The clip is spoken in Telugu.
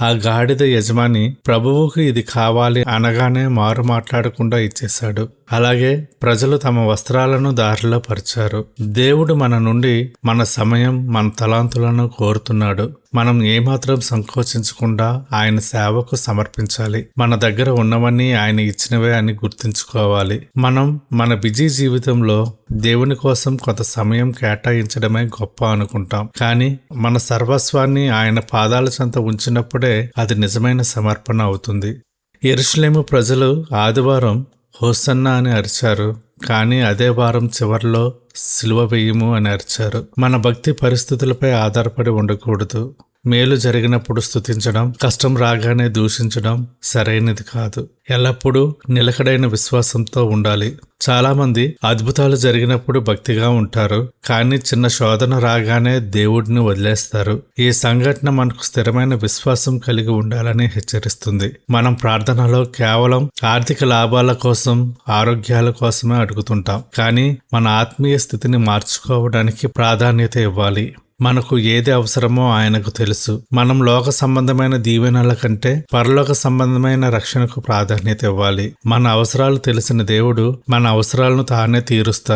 ఆ గాడిద యజమాని ప్రభువుకు ఇది కావాలి అనగానే మారు మాట్లాడకుండా ఇచ్చేశాడు. అలాగే ప్రజలు తమ వస్త్రాలను దారిలో పరిచారు. దేవుడు మన నుండి మన సమయం, మన తలాంతులను కోరుతున్నాడు. మనం ఏమాత్రం సంకోచించకుండా ఆయన సేవకు సమర్పించాలి. మన దగ్గర ఉన్నవన్నీ ఆయన ఇచ్చినవే అని గుర్తుంచుకోవాలి. మనం మన బిజీ జీవితంలో దేవుని కోసం కొంత సమయం కేటాయించడమే గొప్ప అనుకుంటాం. కానీ మన సర్వస్వాన్ని ఆయన పాదాల చెంత ఉంచినప్పుడే అది నిజమైన సమర్పణ అవుతుంది. యెరూషలేము ప్రజలు ఆదివారం హోసన్నా అని అరిచారు. కానీ అదే వారం చివర్లో సిలువ వేయము అని అరిచారు. మన భక్తి పరిస్థితులపై ఆధారపడి ఉండకూడదు. మేలు జరిగినప్పుడు స్తుతించడం, కష్టం రాగానే దూషించడం సరైనది కాదు. ఎల్లప్పుడూ నిలకడైన విశ్వాసంతో ఉండాలి. చాలామంది అద్భుతాలు జరిగినప్పుడు భక్తిగా ఉంటారు, కానీ చిన్న శోధన రాగానే దేవుడిని వదిలేస్తారు. ఈ సంఘటన మనకు స్థిరమైన విశ్వాసం కలిగి ఉండాలని హెచ్చరిస్తుంది. మనం ప్రార్థనలో కేవలం ఆర్థిక లాభాల కోసం, ఆరోగ్యాల కోసమే అడుగుతుంటాం. కానీ మన ఆత్మీయ స్థితిని మార్చుకోవడానికి ప్రాధాన్యత ఇవ్వాలి. మనకు ఏది అవసరమో ఆయనకు తెలుసు. మనం లోక సంబంధమైన దీవెనల కంటే పరలోక సంబంధమైన రక్షణకు ప్రాధాన్యత ఇవ్వాలి. మన అవసరాలు తెలిసిన దేవుడు మన అవసరాలను తానే తీరుస్తారు.